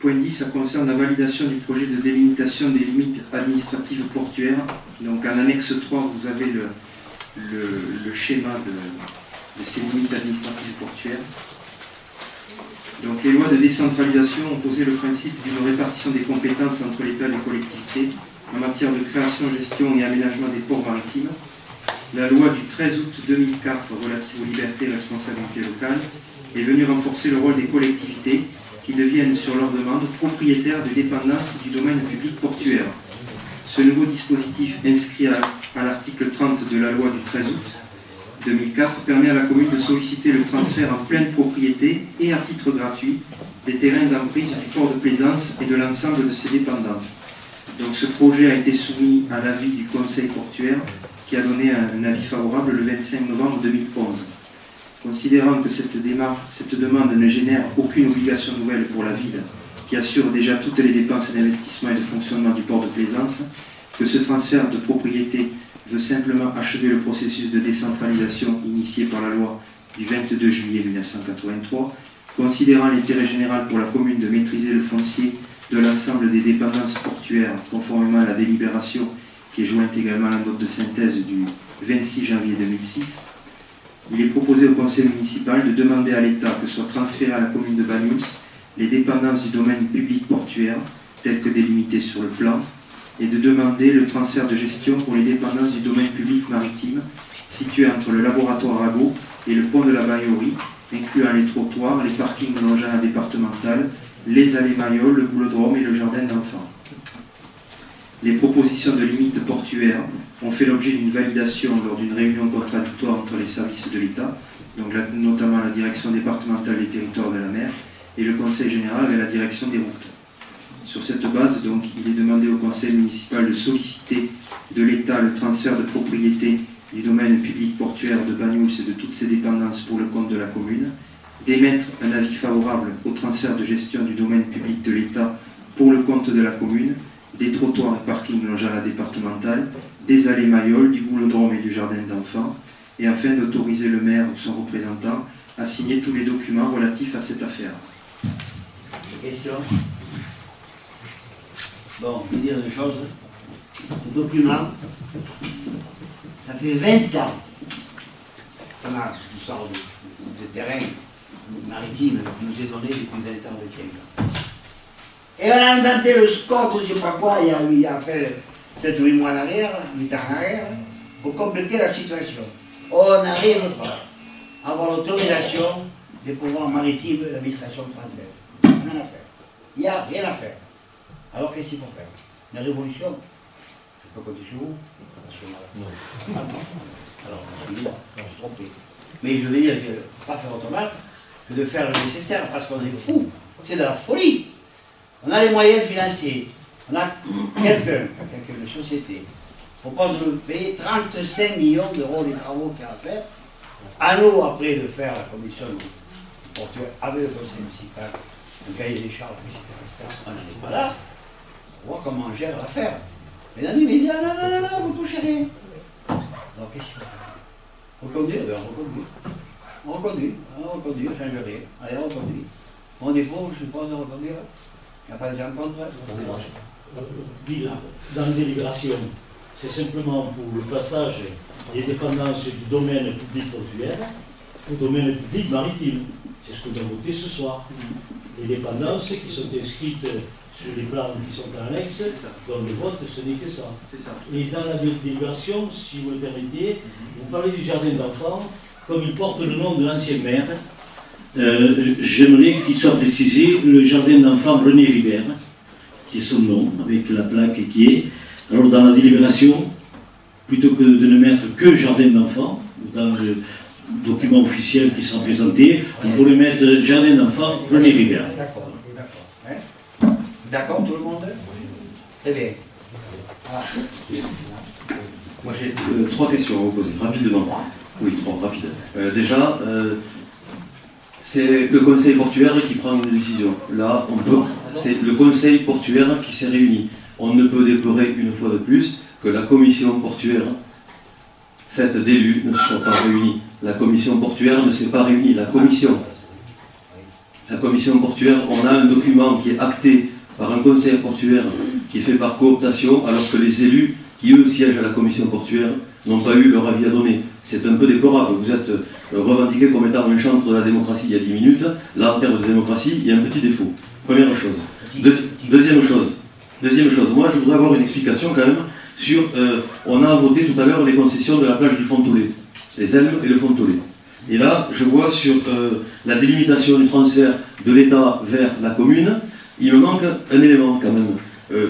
point 10, ça concerne la validation du projet de délimitation des limites administratives portuaires. Donc en annexe 3, vous avez le schéma de ces limites administratives portuaires. Donc les lois de décentralisation ont posé le principe d'une répartition des compétences entre l'État et les collectivités en matière de création, gestion et aménagement des ports maritimes. La loi du 13 août 2004 relative aux libertés et responsabilités locales est venue renforcer le rôle des collectivités qui deviennent sur leur demande propriétaires des dépendances du domaine public portuaire. Ce nouveau dispositif inscrit à l'article 30 de la loi du 13 août 2004 permet à la commune de solliciter le transfert en pleine propriété et à titre gratuit des terrains d'emprise du port de plaisance et de l'ensemble de ses dépendances. Donc ce projet a été soumis à l'avis du Conseil portuaire qui a donné un avis favorable le 25 novembre 2011. Considérant que cette demande ne génère aucune obligation nouvelle pour la ville, qui assure déjà toutes les dépenses d'investissement et de fonctionnement du port de plaisance, que ce transfert de propriété veut simplement achever le processus de décentralisation initié par la loi du 22 juillet 1983, considérant l'intérêt général pour la commune de maîtriser le foncier de l'ensemble des dépendances portuaires conformément à la délibération qui est jointe également à la note de synthèse du 26 janvier 2006, il est proposé au conseil municipal de demander à l'État que soient transférées à la commune de Banyuls les dépendances du domaine public portuaire, telles que délimitées sur le plan, et de demander le transfert de gestion pour les dépendances du domaine public maritime, situé entre le laboratoire Rago et le pont de la Baillerie, incluant les trottoirs, les parkings longeant la départementale, les allées Mayol, le boulodrome et le jardin d'enfants. Les propositions de limites portuaires ont fait l'objet d'une validation lors d'une réunion contradictoire entre les services de l'État, donc notamment la direction départementale des territoires de la mer et le conseil général et la direction des routes. Sur cette base, donc, il est demandé au conseil municipal de solliciter de l'État le transfert de propriété du domaine public portuaire de Banyuls et de toutes ses dépendances pour le compte de la commune, d'émettre un avis favorable au transfert de gestion du domaine public de l'État pour le compte de la commune, des trottoirs et parkings longeant la départementale, des allées Mayol, du boulodrome et du jardin d'enfants, et afin d'autoriser le maire ou son représentant à signer tous les documents relatifs à cette affaire. Question. Bon, je vais dire une chose. Ce document, ça fait 20 ans qu'on a une sorte de terrain maritime qui nous est donné depuis 20 ans, 25 ans. Et on a inventé le SCOT, je ne sais pas quoi, il y a à peine 7 ou 8 mois en arrière, 8 ans en arrière, pour compliquer la situation. On n'arrive pas à avoir l'autorisation des pouvoirs maritimes de l'administration française. Rien à faire. Il n'y a rien à faire. Alors qu'est-ce qu'il faut faire? Une révolution? Je peux compter sur vous? Non. Ah non. Alors, je suis trompé. Mais je veux dire que ne pas faire autrement que de faire le nécessaire, parce qu'on est fou. C'est de la folie. On a les moyens financiers. On a quelqu'un, une société, propose de nous payer 35 millions d'euros des travaux qu'il y a à faire. À nous, après, de faire la commission portuaire avec le conseil municipal, un cahier des charges, etc. On n'en est pas là. On voit comment on gère l'affaire. Mais dans l'immédiat, non, vous ne touchez rien. Alors qu'est-ce qu'il faut faire? Reconduire? Ben, on reconduit, on ne change rien. Allez, on reconduit. On est pour, je suppose, de reconduire. Il n'y a pas de gens contre. Dans la délibération, c'est simplement pour le passage des dépendances du domaine public portuaire au domaine public maritime. C'est ce que nous avons voté ce soir. Les dépendances qui sont inscrites sur les plans qui sont en annexe, dans le vote, ce n'est que ça. Et dans la délibération, si vous le permettez, vous parlez du jardin d'enfants, comme il porte le nom de l'ancien maire, j'aimerais qu'il soit précisé le jardin d'enfants René Ribert, qui est son nom, avec la plaque qui est. Alors dans la délibération, plutôt que de ne mettre que jardin d'enfants, dans le document officiel qui sera présenté, on pourrait mettre jardin d'enfants René Ribert. D'accord. D'accord, tout le monde? Très bien. Ah. Moi j'ai 3 questions à vous poser, rapidement. Oui, 3, rapides. Déjà, c'est le conseil portuaire qui prend une décision. Là, c'est le conseil portuaire qui s'est réuni. On ne peut déplorer une fois de plus que la commission portuaire, faite d'élus, ne se soit pas réunie. La commission portuaire ne s'est pas réunie, la commission. la commission portuaire, on a un document qui est acté par un conseil portuaire qui est fait par cooptation, alors que les élus qui eux siègent à la commission portuaire n'ont pas eu leur avis à donner. C'est un peu déplorable. Vous êtes revendiqué comme étant un chantre de la démocratie il y a 10 minutes. Là, en termes de démocratie, il y a un petit défaut. Première chose. Deuxième chose, moi je voudrais avoir une explication quand même sur, on a voté tout à l'heure les concessions de la plage du Font-Tollet, les Elmes et le Font-Tollet. Et là, je vois sur la délimitation du transfert de l'État vers la commune, il me manque un élément quand même.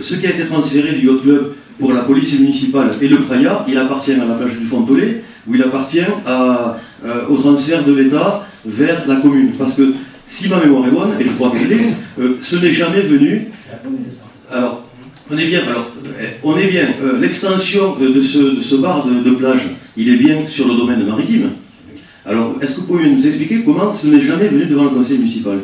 Ce qui a été transféré du yacht club pour la police municipale et le Praia, il appartient à la plage du Font-Tollet, ou il appartient au transfert de l'État vers la commune. Parce que si ma mémoire est bonne, et je crois qu'elle est, ce n'est jamais venu. Alors, on est bien. L'extension de ce bar de plage, il est bien sur le domaine maritime. Alors, est-ce que vous pouvez nous expliquer comment ce n'est jamais venu devant le conseil municipal?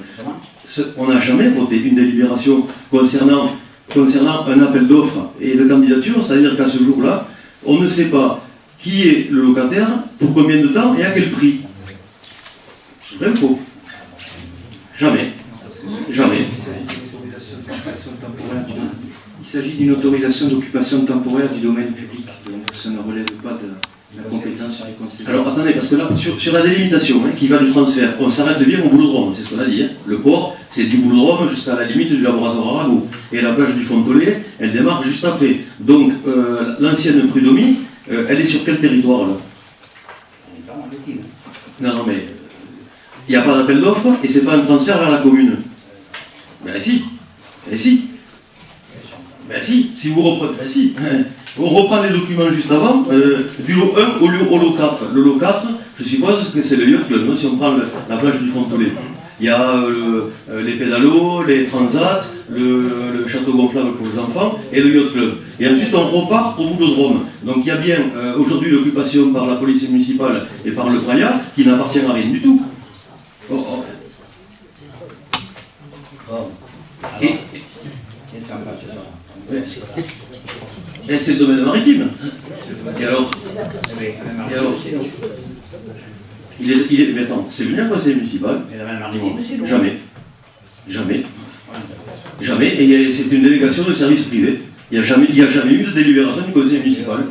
On n'a jamais voté une délibération concernant un appel d'offres et de candidature, c'est-à-dire qu'à ce jour-là, on ne sait pas qui est le locataire, pour combien de temps et à quel prix. C'est vrai ou faux? Jamais. Jamais. Il s'agit d'une autorisation d'occupation temporaire du domaine public, donc ça ne relève pas de la compétence du conseil. Alors attendez, parce que là, sur la délimitation qui va du transfert, on s'arrête bien au boulodrome, c'est ce qu'on a dit. Hein. Le port, c'est du boulodrome jusqu'à la limite du laboratoire Arago. Et la plage du Font-Tollet, elle démarre juste après. Donc l'ancienne Prud'Homme, elle est sur quel territoire là? Non, mais il n'y a pas d'appel d'offres et c'est pas un transfert vers la commune. Ben si. Ben si. Ben si vous reprenez. Ben si. On reprend les documents juste avant, du lot 1 au lot 4. Le lot 4, je suppose que c'est le yacht club, si on prend la plage du Font-Tollet. Il y a les pédalos, les transats, le château gonflable pour les enfants et le yacht club. Et ensuite on repart au boulodrome. Donc il y a bien aujourd'hui l'occupation par la police municipale et par le Praia qui n'appartient à rien du tout. Et c'est le domaine maritime. Et alors mais attends, c'est venu un conseil municipal? Jamais. Et c'est une délégation de service privé. Il n'y a jamais eu de délibération du conseil municipal.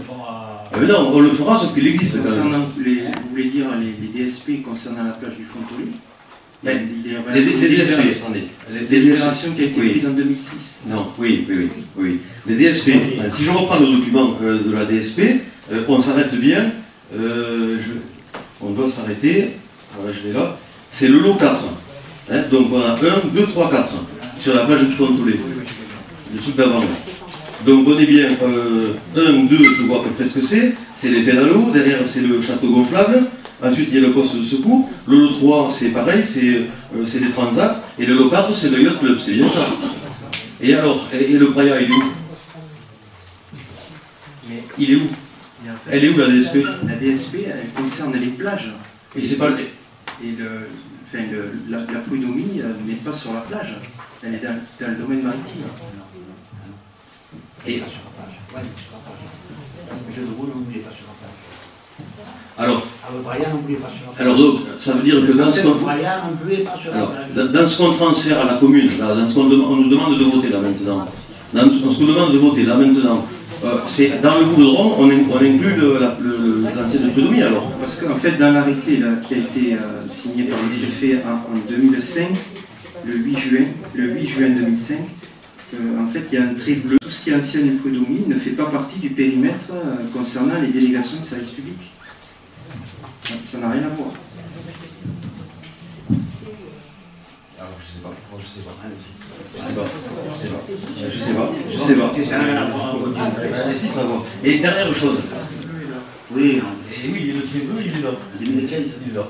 Mais non, on le fera, sauf qu'il existe quand même. Vous voulez dire les DSP concernant la plage du Font-Tollet? Les DSP, attendez. Les délibérations qui a été prise en 2006. Non, oui. Les DSP, si je reprends le document de la DSP, on s'arrête bien, on doit s'arrêter, voilà, je l'ai là, c'est le lot 4. Hein, donc on a 1, 2, 3, 4 sur la plage du Font-Tollet, le truc d'avant. Donc on est bien 1, 2, je vois à peu près ce que c'est les pédalos, derrière c'est le château gonflable. Ensuite, il y a le poste de secours. Le lot 3, c'est pareil, c'est des transats. Et le lot 4, c'est le yacht club, c'est bien ça. Et alors, et le Praia, il est où? Il est où? Elle est où la DSP? La DSP, elle concerne les plages. Et c'est pas... Et la Prud'Homme n'est pas sur la plage. Elle est dans le domaine maritime. Et... Alors donc, ça veut dire que dans ce qu'on transfère à la commune, dans ce qu'on nous demande de voter là maintenant, c'est dans le boulodrome, on inclut l'ancienne Prud'Homme alors? Parce qu'en fait, dans l'arrêté qui a été signé par les préfets en 2005, le 8 juin 2005, en fait, il y a un trait bleu. Tout ce qui est ancienne Prud'Homme ne fait pas partie du périmètre concernant les délégations de service public. Ça n'a rien à voir. Alors, je sais pas. Si, ça va. Et dernière chose. Oui. Et oui, le trait bleu, il est là. Il est là.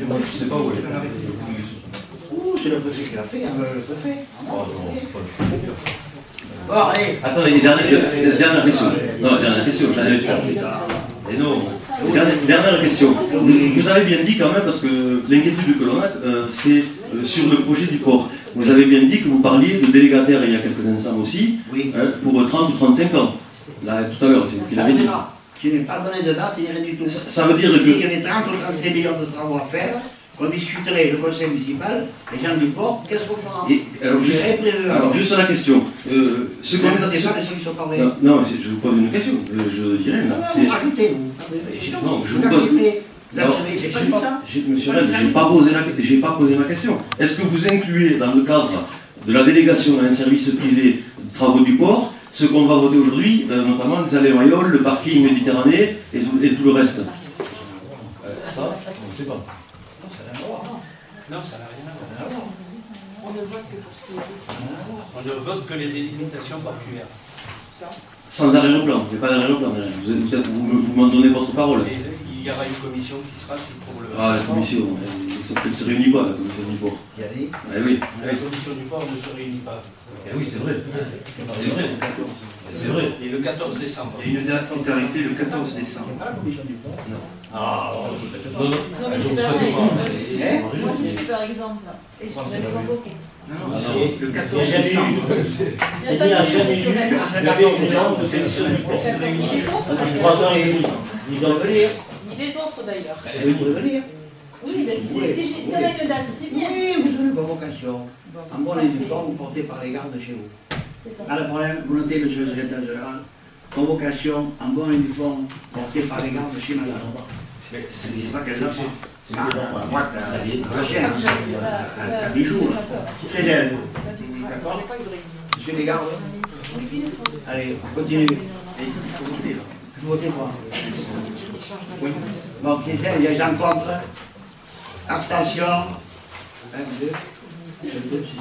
Moi, je sais pas où il est. C'est le préfet qui l'a fait, ça fait. Oh non, c'est pas le préfet. Bon, allez. Attendez, dernière question. Non, dernière question, j'en avais trois. Et non. Dernière question. Vous avez bien dit quand même, parce que l'inquiétude que l'on a, c'est sur le projet du port. Vous avez bien dit que vous parliez de délégataire il y a quelques instants aussi, oui. Pour 30 ou 35 ans. Là, tout à l'heure, c'est vous qui l'avez dit. Je n'ai pas donné de date, il n'y a rien du tout. Ça veut dire que... Il dit qu'il y avait 30 ou 35 millions de travaux à faire, qu'on discuterait le conseil municipal, les gens du port, qu'est-ce qu'on fera? Alors, juste la question. Ce qu'on est des gens qui sont parlés. non, je vous pose une question. Je dirais, là, c'est... Rajoutez, vous. Non, je Vous vous pose... affirmez, j'ai pas dit ça. Monsieur Red, je n'ai pas posé ma question. Est-ce que vous incluez dans le cadre de la délégation à un service privé de travaux du port ce qu'on va voter aujourd'hui, notamment les allées Mayol, le parking Méditerranée et tout le reste? Ça, on ne sait pas. Non, ça n'a rien à voir. On ne vote que pour ce qui est On ne vote que les délimitations portuaires. Sans arrière-plan, il n'y a pas d'arrière-plan. Vous m'en donnez votre parole. Et il y aura une commission qui sera pour le... Ah, la commission, sauf qu'elle ne se réunit pas, la commission du port. Ah oui. La commission du port ne se réunit pas. Oui, c'est vrai. C'est vrai. C'est vrai. Et le 14 décembre. Il y a une date qui est arrêtée le 14 décembre. Ah, Non, non. Non, mais c'est pareil. Moi, je suis par exemple, et je voudrais les invoquer. Non, Ah, c'est non. le Il 14 n'y a jamais décembre. eu. Il n'y a jamais eu de réunion de commission du port. Ni les autres, Depuis 3 ans et demi. Ils doivent venir. ni les autres d'ailleurs. vous pouvez venir. Oui, mais si on a une date, c'est bien. Oui, vous avez une convocation. En bonne uniforme portée par les gardes chez vous. Pas de problème, vous notez, monsieur le secrétaire général. Convocation en bon uniforme portée par les gardes chez madame. C'est pas qu'elle l'a fait. Ah, la boîte à chien, un bijou. Très elle. D'accord? Monsieur les gardes. Allez, continue. Et il faut voter là. Vous votez quoi? Oui. Bon, qui c'est? Il y a gens contre. Abstention. 1, 2, 2, 6,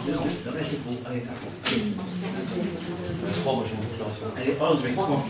2, le reste c'est pour. Allez, d'accord. Allez, 11, 3.